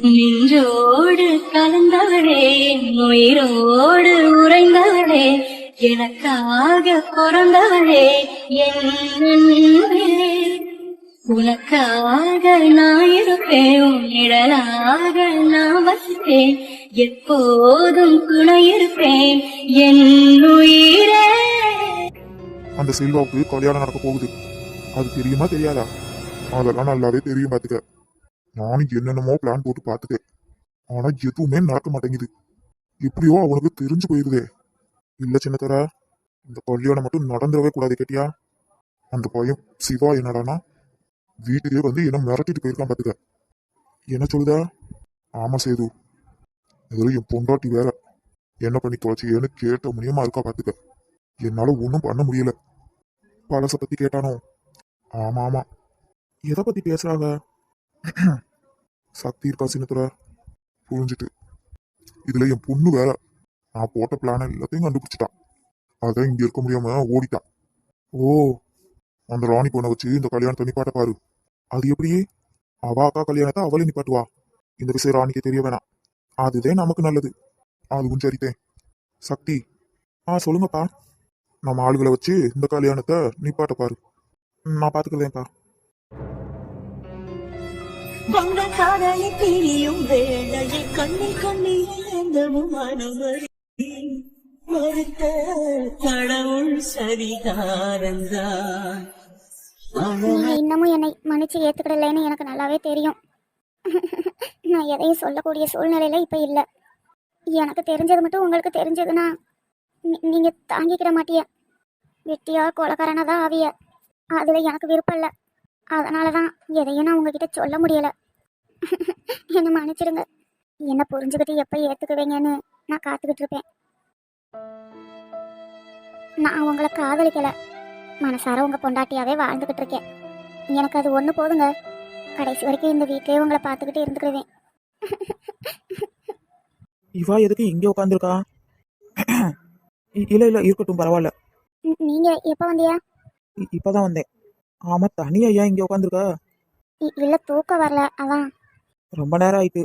நின்றோடு கலந்தவளே, உயிரோடு உறைந்தவளே, எனக்காக பிறந்தவளே, என் அன்பே. உனக்காக நான் இருப்பேன், உன் நிழலாக நான் வசிப்பேன், எப்போதும் துணை இருப்பேன் என் உயிரே. அந்த செல்வாவுக்கு கல்யாணம் நடக்க போகுது. அது தெரியுமா தெரியாதா? அதெல்லாம் நல்லாவே தெரியும் பாத்துக்க. நானும் என்னென்னமோ பிளான் போட்டு பாத்துட்டேன். ஆனா எதுவுமே நடக்க மாட்டேங்குது. எப்படியோ அவனுக்கு தெரிஞ்சு போயிருதே. இல்ல சின்னத்தர, இந்த கல்யாணம் மட்டும் நடந்துடவே கூடாது கேட்டியா? அந்த பையன் சிவா என்னடானா வீட்டுக்கே வந்து என்ன மிரட்டிட்டு போயிருக்கான் பாத்துக்க. என்ன சொல்லுதா? ஆமா சேது, வெறும் என் பொண்டாட்டி வேற என்ன பண்ணி தொலைச்சியேன்னு கேட்ட முடியுமா இருக்கா பாத்துக்க. என்னால ஒன்றும் பண்ண முடியல. பழச பத்தி கேட்டானோ? ஆமா ஆமா. எதை பத்தி பேசுறாங்க? சக்தி இருக்கா சின்னத்துல, புரிஞ்சுட்டு. இதுல என் பொண்ணு வேற நான் போட்ட பிளான எல்லாத்தையும் கண்டுபிடிச்சிட்டான். அதான் இங்க இருக்க முடியாம ஓடிட்டான். ஓ, அந்த ராணி பொண்ணை வச்சு இந்த கல்யாணத்தை நிப்பாட்ட பாரு. அது எப்படி? அவ அக்கா கல்யாணத்தை அவளே நிப்பாட்டுவா. இந்த விஷயம் ராணிக்கு தெரிய வேணாம். அதுதான் நமக்கு நல்லது. அதுவும் சரித்தேன். சக்தி, சொல்லுங்கப்பா. நம்ம ஆளுகளை வச்சு இந்த கல்யாணத்தை நிப்பாட்ட பாரு. நான் பாத்துக்கிறேன்ப்பா. வந்த காதலை பிரியும் வேளையில் கண்ணில் கண்ணில் இழந்தவும் மனவரி மறுத்த கடவுள் சரிதாரந்தான். நீங்க இன்னமும் என்னை மன்னிச்சு ஏத்துக்கிடலைன்னு எனக்கு நல்லாவே தெரியும். நான் எதையும் சொல்லக்கூடிய சூழ்நிலையில இப்ப இல்ல. எனக்கு தெரிஞ்சது மட்டும் உங்களுக்கு தெரிஞ்சதுன்னா நீங்க தாங்கிக்கிட மாட்டிய. வெட்டியா கொலக்காரனா தான் ஆவிய. அதுல எனக்கு விருப்பம் இல்ல. அதனாலதான் எதையும் நான் உங்ககிட்ட சொல்ல முடியல. என்ன மன்னிச்சிடுங்க. என்ன புரிஞ்சுக்கிட்டு எப்ப ஏத்துக்குவீங்கன்னு நான் காத்துக்கிட்டு இருப்பேன். நான் உங்களை காதலிக்கல, மனசார உங்க பொண்டாட்டியாவே வாழ்ந்துகிட்டு இருக்கேன். எனக்கு அது ஒண்ணு போதுங்க. கடைசி வரைக்கும் இந்த வீட்லயே உங்களை பார்த்துக்கிட்டு இருந்துக்கிடுவேன். இவா எதுக்கு இங்கே உட்காந்துருக்கா? இல்ல இல்ல இருக்கட்டும், பரவாயில்ல. நீங்க எப்ப வந்தியா? இப்பதான் வந்தேன். ஆமா, தனியா ஏன் இங்கே உட்காந்துருக்கா? இல்ல தூக்கம் வரல, அதான். ரொம்ப நேரம் ஆயிட்டு.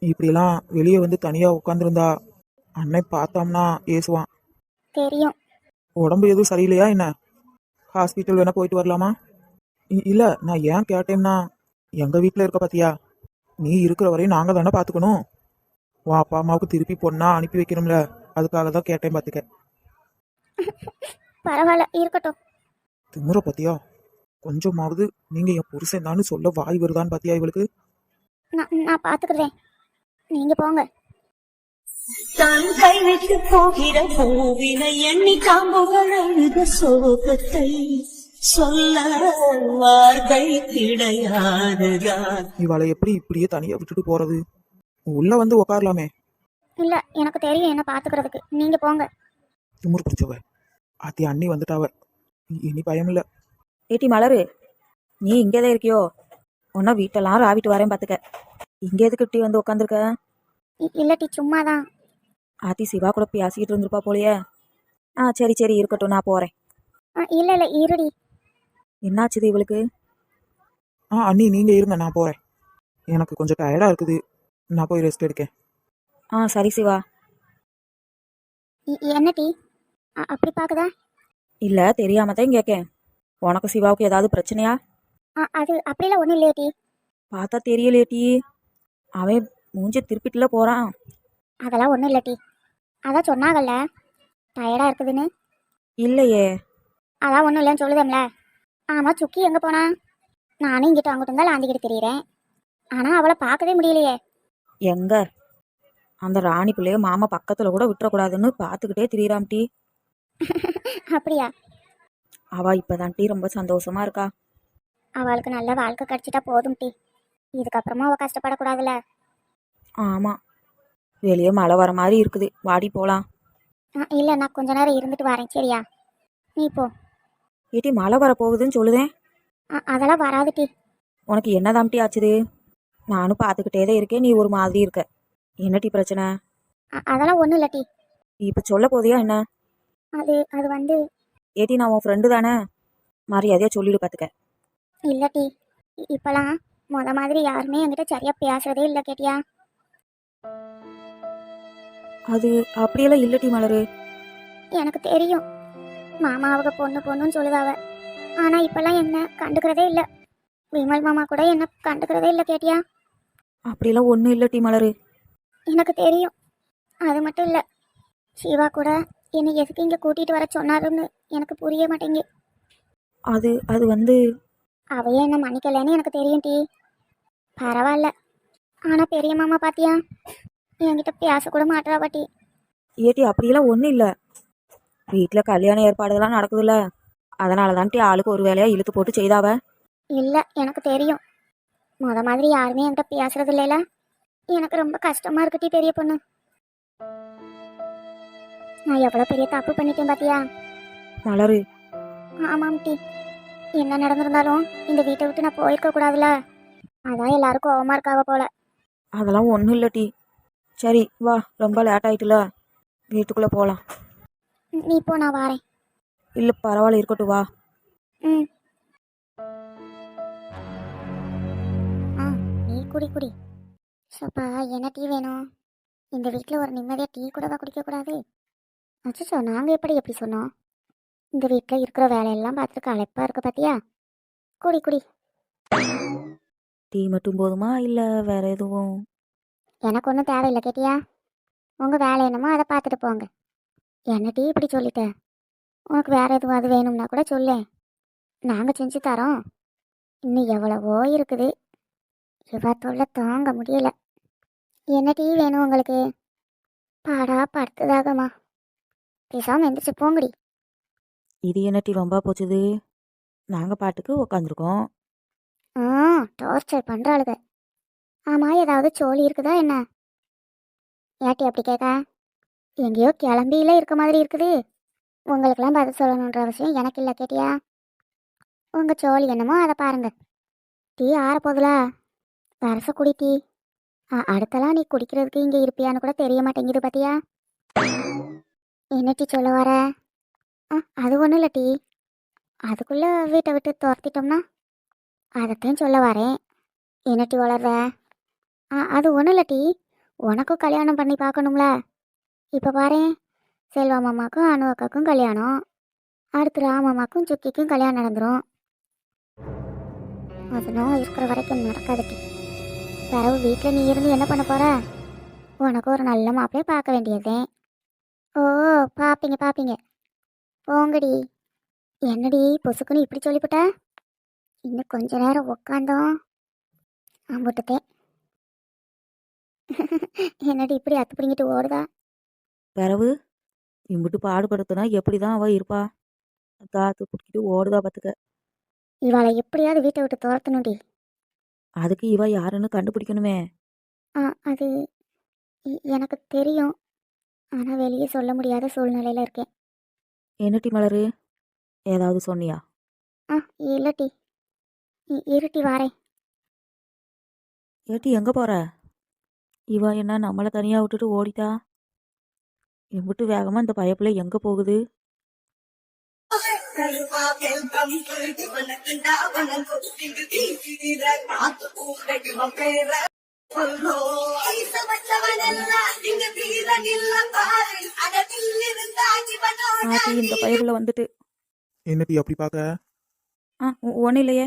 இப்படிலாம் வெளியே வந்து தனியா உட்காந்துருந்தா அன்னை பார்த்தோம்னா ஏசுவான். தெரியும். உடம்பு எதுவும் சரியில்லையா என்ன? ஹாஸ்பிட்டல் வேணா போயிட்டு வரலாமா? இல்ல, நான் ஏன் கேட்டேன்னா, எங்க வீட்டில் இருக்க பாத்தியா, நீ இருக்கிற வரையும் நாங்க தானே பார்த்துக்கணும். உன் அப்பா அம்மாவுக்கு திருப்பி பொண்ணா அனுப்பி வைக்கணும்ல, அதுக்காக தான் கேட்டேன் பார்த்துக்க. பரவாயில்ல, இருக்கட்டும். திமுற பாத்தியா? கொஞ்சமாவது நீங்க என் புருஷன் தான் சொல்ல வாய் வருதான்னு பாத்தியா இவளுக்கு? நான் பாத்துக்கிறேன், நீங்க போங்க. தான் கைவிட்டு போகிற பூவினை எண்ணி காம்புகள் அழுத சோகத்தை சொல்ல வார்த்தை கிடையாதுதான். இவளை எப்படி இப்படியே தனியா விட்டுட்டு போறது? உள்ள வந்து உக்காரலாமே. இல்ல, எனக்கு தெரியும் என்ன பாத்துக்கிறதுக்கு. நீங்க போங்க. திமுரு பிடிச்சவ அத்தி அண்ணி வந்துட்டாவ. இனி பயம் இல்ல. ஏட்டி மலரு, நீ இங்கேதான் இருக்கியோ? ஒன்னா வீட்டெல்லாம் ராவிட்டு வரேன் பாத்துக்க. இங்கே எதுக்கு இப்படி வந்து உட்காந்துருக்க? இல்லட்டி சும்மாதான். ஆத்தி சிவா கூட பேசிக்கிட்டு இருந்திருப்பா போலியே. சரி சரி இருக்கட்டும், நான் போறேன். இல்ல இல்ல இருடி. என்னாச்சுது இவளுக்கு? அண்ணி நீங்க இருங்க, நான் போறேன். எனக்கு கொஞ்சம் டயர்டா இருக்குது, நான் போய் ரெஸ்ட் எடுக்கேன். சரி சிவா. என்ன டீ அப்படி பாக்குதா? இல்ல, தெரியாம தான் கேட்கேன். உனக்கு சிவாவுக்கு ஏதாவது பிரச்சனையா? அது அப்படிலாம் ஒண்ணும் இல்லையே டீ. பார்த்தா தெரியலையே டீ, அவன் மூஞ்சி திருப்பிட்டுல போறான். அதெல்லாம் ஒண்ணும் இல்ல டீ. அதான் சொன்னாங்கல்ல டயர்டா இருக்குதுன்னு. இல்லையே. அதான் ஒண்ணும் இல்லைன்னு சொல்லுதேம்ல. ஆமா, சுக்கி எங்க போனா? நானும் இங்கிட்ட அங்கிட்ட தான் லாந்திக்கிட்டு திரியிறேன். ஆனா அவளை பார்க்கவே முடியலையே. எங்க அந்த ராணி பிள்ளைய மாமா பக்கத்துல கூட விட்டுறக்கூடாதுன்னு பாத்துக்கிட்டே திரியிறாம் டீ. அப்படியா? அவ இப்பதான் டீ ரொம்ப சந்தோஷமா இருக்கா. அவளுக்கு நல்ல வாழ்க்கை கிடைச்சிட்டா போதும் டீ. இதுக்கப்புறமா அவ கஷ்டப்படக்கூடாதுல்ல. ஆமா, வெளியே மழை வர மாதிரி இருக்குது, வாடி போலாம். இல்ல, நான் கொஞ்ச நேரம் இருந்துட்டு வரேன், சரியா? நீ போ. ஏட்டி மழை வர போகுதுன்னு சொல்லுதேன். அதெல்லாம் வராது டீ. உனக்கு என்னதாம் டீ ஆச்சுது? நானும் பார்த்துக்கிட்டே தான் இருக்கேன், நீ ஒரு மாதிரி இருக்க. என்ன டீ பிரச்சனை? அதெல்லாம் ஒண்ணும் இல்ல டீ. இப்ப சொல்ல போதியா என்ன? அது வந்து ஏட்டி நான் உன் ஃப்ரெண்டு தானே, மரியாதையா சொல்லிடு பார்த்துக்க. இல்ல டீ, இப்பெல்லாம் முத மாதிரி யாருமே என்கிட்ட சரியா பேசுறதே இல்லை கேட்டியா? அது அப்படியெல்லாம் இல்லட்டி மலரு. எனக்கு தெரியும், மாமா அவங்க பொண்ணு பொண்ணுன்னு சொல்லுதாவ. ஆனா இப்பெல்லாம் என்ன கண்டுக்கிறதே இல்லை. விமல் மாமா கூட என்ன கண்டுக்கிறதே இல்லை கேட்டியா? அப்படியெல்லாம் ஒன்றும் இல்லட்டி மலரு. எனக்கு தெரியும். அது மட்டும் இல்லை, சிவா கூட என்னை எதுக்கு இங்கே கூட்டிகிட்டு வர சொன்னாருன்னு எனக்கு புரிய மாட்டேங்கு. அது அது வந்து அவையே என்ன மன்னிக்கலைன்னு எனக்கு தெரியும் டி. பரவாயில்ல. ஆனால் பெரிய மாமா பாத்தியா, என்கிட்ட பேசக்கூட மாட்டா பாட்டி. ஏட்டி அப்படியெல்லாம் ஒன்றும் இல்லை. வீட்டில் கல்யாண ஏற்பாடுலாம் நடக்குதுல்ல, அதனால தான்ட்டி ஆளுக்கு ஒரு வேலையாக இழுத்து போட்டு செய்தாவ. இல்லை, எனக்கு தெரியும். முத மாதிரி யாருமே என்கிட்ட பேசுறது இல்லைல. எனக்கு ரொம்ப கஷ்டமா இருக்குட்டி பெரிய பொண்ணு. நான் எவ்வளோ பெரிய தப்பு பண்ணிட்டேன் பாத்தியா? மலரு, ஆமாம் டி. என்ன நடந்திருந்தாலும் இந்த வீட்டை விட்டு நான் போயிருக்க கூடாதுல. அதான் எல்லாரும் கோவமா இருக்காவ போல. அதெல்லாம் ஒன்றும் இல்லட்டி. சரி வா, ரொம்ப லேட் ஆயிட்டுல, வீட்டுக்குள்ளே போகலாம். நீ போ, நான் வாரேன். இல்லை பரவாயில்ல, இருக்கட்டும் வா. ம். ஆ, நீ குடி குடி. சப்பா, என்ன டீ வேணும்? இந்த வீட்டில் ஒரு நிம்மதியாக டீ கூடவா குடிக்கக்கூடாது? அச்சோ, நாங்கள் எப்படி சொன்னோம்? இந்த வீட்டில் இருக்கிற வேலையெல்லாம் பார்த்துட்டு அழைப்பா இருக்கு பார்த்தியா? குடி குடி. டீ மட்டும் போதுமா இல்லை வேற எதுவும்? எனக்கு ஒன்றும் தேவையில்லை கேட்டியா? உங்கள் வேலை என்னமோ அதை பார்த்துட்டு போங்க. என்ன டீ இப்படி சொல்லிட்ட? உனக்கு வேற எதுவும் அது வேணும்னா கூட சொல்ல, நாங்கள் செஞ்சு தரோம். இன்னும் எவ்வளவோ இருக்குது. இவ தொல்லை தாங்க முடியல. என்ன டீ வேணும் உங்களுக்கு? பாடா படுத்துதாகம்மா. பேசாமல் எந்திரிச்சு போங்கடி. இது என்ன டீ வம்பா போச்சுது? நாங்கள் பாட்டுக்கு உக்காந்துருக்கோம். ஆ, டார்ச்சர் பண்ணுறாளுங்க. ஆமாம், ஏதாவது சோழி இருக்குதா என்ன? ஏட்டி அப்படி கேட்க? எங்கேயோ கிளம்பியில இருக்க மாதிரி இருக்குது. உங்களுக்கெல்லாம் பதில் சொல்லணுன்ற அவசியம் எனக்கு இல்லை கேட்டியா? உங்கள் சோழி என்னமோ அதை பாருங்க. டீ ஆற போதுல, வரச குடி டீ. அடுத்தலாம் நீ குடிக்கிறதுக்கு இங்கே இருப்பியான்னு கூட தெரிய மாட்டேங்குது பார்த்தியா? என்ன டீ சொல்ல வர? அது ஒன்றும் இல்லை டீ. அதுக்குள்ளே வீட்டை விட்டு துரத்திட்டோம்னா அதைத்தான் சொல்ல வரேன். என்ன டீ வளர்ற? அது ஒன்றும் இல்லை டீ. உனக்கும் கல்யாணம் பண்ணி பார்க்கணும்ல. இப்போ பாரு, செல்வா மாமாக்கும் அனு அக்காக்கும் கல்யாணம். அடுத்து ராமாமாக்கும் சுக்கிக்கும் கல்யாணம் நடந்துடும். அதனும் இருக்கிற வரைக்கும் நடக்காது டீ. பிறகு வீட்டில் நீ இருந்து என்ன பண்ண போற? உனக்கு ஒரு நல்ல மாப்பிளையை பார்க்க வேண்டியதே. ஓ, பார்ப்பீங்க. போங்கடி. என்னடி பொசுக்குன்னு இப்படி சொல்லிவிட்ட? இன்னும் கொஞ்ச நேரம் உக்காந்தோம் அம்புட்டுத்தேன். என்னடி இப்படி அத்து பிடிங்கிட்டு ஓடுதா? பிறவு இம்பிட்டு பாடுபடுத்தினா எப்படி தான் அவள் இருப்பா? காத்து பிடிக்கிட்டு ஓடுதா பார்த்துக்க. இவளை எப்படியாவது வீட்டை விட்டு துரத்தணும்டி. அதுக்கு இவ யாருன்னு கண்டுபிடிக்கணுமே. அது எனக்கு தெரியும். ஆனால் வெளியே சொல்ல முடியாத சூழ்நிலையில் இருக்கேன். என்னட்டி மலரு, ஏதாவது சொன்னியா? இல்லட்டி. இருட்டி வாரேன். ஏட்டி எங்கே போற? இவ என்ன நம்மளை தனியாக விட்டுட்டு ஓடிட்டா? இம்பிட்டு வேகமாக இந்த பயப்பிள்ளை எங்கே போகுது? ஆட்டி இந்த பயப்பிள்ளை வந்துட்டு. என்ன டீ அப்படி பார்க்க? ஒன்றும் இல்லையே.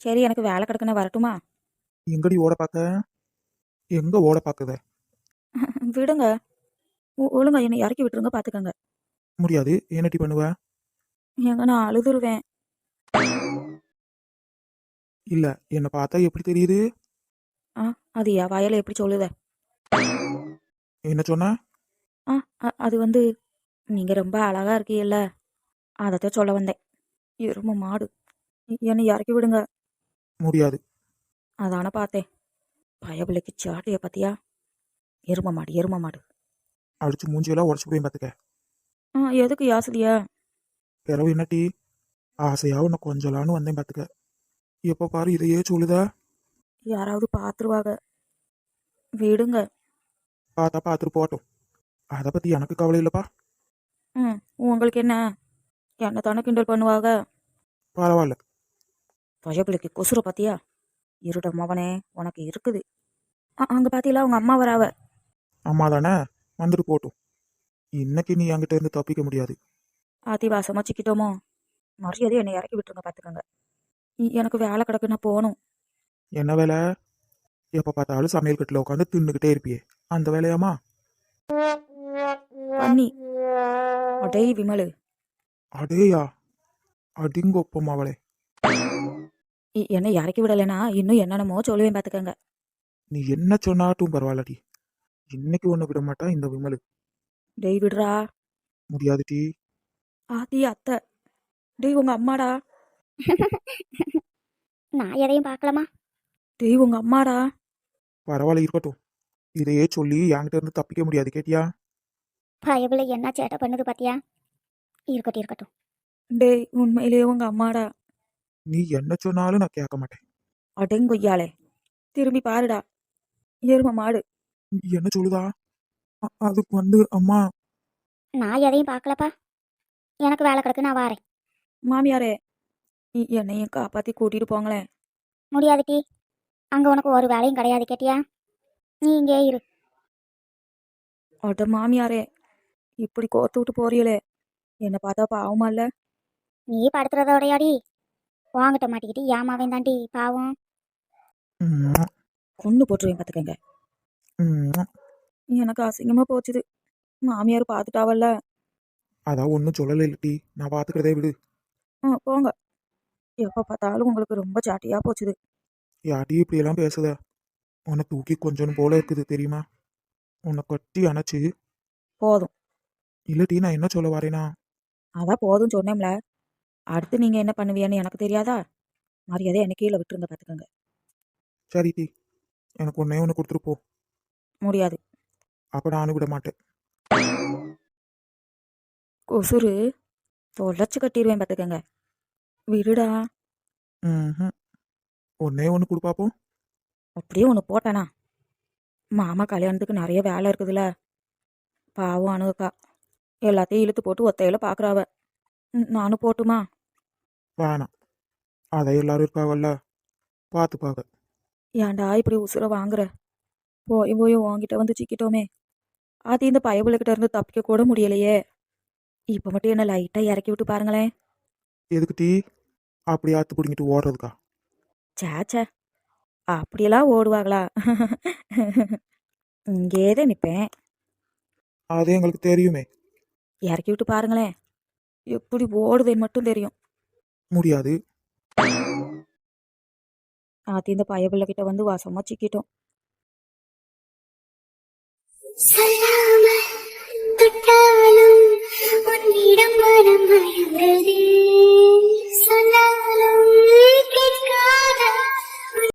சரி, எனக்கு வேலை கிடக்குன்னு வரட்டுமா? எங்கடி ஓட பார்க்க? எங்க ஓட பார்க்குத? விடுங்க, ஒழுங்க என்னை இறக்கி விட்டுருங்க, பார்த்துக்கங்க. முடியாது. என்ன டீ பண்ணுவ? எங்க நான் அழுதுருவேன். இல்ல, என்னை பார்த்தா எப்படி தெரியுது? அது என் வயலை எப்படி சொல்லுத? என்ன சொன்ன? அது வந்து நீங்கள் ரொம்ப அழகா இருக்கீல்ல, அதைத்தான் சொல்ல வந்தேன். எரும மாடு, என்னை இறக்கி விடுங்க. முடியாது. அதான பார்த்தேன். பயபிள்ளைக்கு சாட்டைய பார்த்தியா? எரும மாடு. அடிச்சு மூஞ்சியெல்லாம் உடச்சு போய் பார்த்துக்க. எதுக்கு யாசதியா? பிறவு என்ன டீ? ஆசையா உன்னை கொஞ்சலான்னு வந்தேன் பார்த்துக்க. எப்போ பாரு இதையே சொல்லுதா? யாராவது பார்த்துருவாங்க, விடுங்க. பார்த்தா பார்த்துட்டு போட்டோம். அதை பற்றி எனக்கு கவலை இல்லைப்பா. உங்களுக்கு என்ன தானே கிண்டல் பண்ணுவாங்க? பரவாயில்ல. பயபிள்ளைக்கு கொசுரை பார்த்தியா? இருட மவனே உனக்கு இருக்குது. அங்க பாத்தீங்களா உங்க அம்மா வராவ. அம்மா தானே, வந்துட்டு போட்டும். இன்னைக்கு நீ என்கிட்ட இருந்து தப்பிக்க முடியாது. அதிவாசமா சிக்கிட்டோமோ, மரியாதை என்னை இறக்கி விட்டுருங்க பாத்துக்கோங்க. எனக்கு வேலை கிடக்கு, நான் போகணும். என்ன வேலை? எப்ப பார்த்தாலும் சமையல் கட்டில் உட்காந்து தின்னுக்கிட்டே இருப்பியே, அந்த வேலையாமா? பண்ணி அடே விமலு, அடேயா, அடிங்கொப்பம் அவளே. என்னை இறக்கி விடலைன்னா இன்னும் என்னென்னமோ சொல்லுவேன் பாத்துக்கோங்க. நீ என்ன சொன்னாட்டும் பரவாயில்லடி, இன்னைக்கு ஒண்ணு விட மாட்டா இந்த விமலு. டேய் விடுறா. முடியாது டி. ஆத்தி அத்தை, டேய் உங்க அம்மாடா. நான் எதையும் பார்க்கலாமா? டேய் உங்க அம்மாடா. பரவாயில்ல இருக்கட்டும், இதையே சொல்லி என்கிட்ட இருந்து தப்பிக்க முடியாது கேட்டியா? பயபுல என்ன சேட்டை பண்ணுது பாத்தியா? இருக்கட்டும் இருக்கட்டும். டேய் உண்மையிலேயே உங்க அம்மாடா. நீ என்ன சொன்னாலும் நான் கேட்க மாட்டேன். அடங்கொய்யாலே, திரும்பி பாருடா, எரும மாடு. என்ன சொல்லுதா? அதுக்கு வந்து அம்மா. நான் எதையும் பார்க்கலப்பா. எனக்கு வேலை கிடக்கு, நான் வாரேன். மாமியாரே, என்னையும் காப்பாத்தி கூட்டிட்டு போங்களேன். முடியாது டி. அங்க உனக்கு ஒரு வேலையும் கிடையாது கேட்டியா? நீ இங்கே இரு. அட மாமியாரே, இப்படி கோர்த்து விட்டு போறீங்களே, என்ன பார்த்தா பாவமா இல்ல? நீ படுத்துறதோடையாடி வாங்கிட்ட மாட்டிக்கிட்டு ஏமாவேன் தாண்டி பாவம். ம்ம். கொண்டு போட்டுருவேன் பார்த்துக்கங்க. ம்ம். எனக்கு அசிங்கமா போச்சுது. மாமியார் பார்த்துட்டாவல்ல. அதான் ஒன்றும் சொல்லலை இல்லட்டி, நான் பார்த்துக்கிறதே விடு. போங்க. எப்போ பார்த்தாலும் உங்களுக்கு ரொம்ப சாட்டியா போச்சுது. யாட்டி இப்படியெல்லாம் பேசுத? உன்னை தூக்கி கொஞ்சம் போல இருக்குது தெரியுமா? உன்னை கட்டி அணைச்சு. போதும். இல்லட்டி நான் என்ன சொல்ல வரேனா? அதான் போதும் சொன்னேன்ல. அடுத்து நீங்க என்ன பண்ணுவீன்னு எனக்கு தெரியாதா? மரியாதை என்ன கீழே விட்டுருங்க பார்த்துக்கோங்க. சரி டி, எனக்கு ஒன்னே ஒன்று கொடுத்துட்டு போ. முடியாது. அப்போ நானும் விட மாட்டேன். கொசுறு தொலைச்சு கட்டிடுவேன் பார்த்துக்கங்க. விடுடா. ம். ஒன்னே ஒன்று கொடு பார்ப்போம். அப்படியே ஒன்று போட்டேனா? மாமா கல்யாணத்துக்கு நிறைய வேலை இருக்குதுல்ல. பாவம் அணுகக்கா எல்லாத்தையும் இழுத்து போட்டு ஒத்தையில பார்க்குறாவ. நானும் போட்டுமா? வேணாம், அதை எல்லாரும் இருக்காவல்ல, பார்த்து பார்க்க. ஏன்டா இப்படி உசுர வாங்குற? போய் போய் உன்கிட்ட வந்து சிக்கிட்டோமே. அது இந்த பயபுலக்கிட்ட இருந்து தப்பிக்க கூட முடியலையே. இப்போ மட்டும் என்ன லைட்டாக இறக்கி விட்டு பாருங்களேன். எதுக்கு டீ? அப்படி ஆத்து பிடிங்கிட்டு ஓடுறதுக்கா? சேச்சே, அப்படியெல்லாம் ஓடுவாங்களா? இங்கேதான் நிற்பேன். அது எங்களுக்கு தெரியுமே. இறக்கி விட்டு பாருங்களேன், எப்படி ஓடுதுன்னு மட்டும் தெரியும். முடியாது. அது இந்த பயபுலக்கிட்ட வந்து வசமா சிக்கிட்டோம். சொல்லாம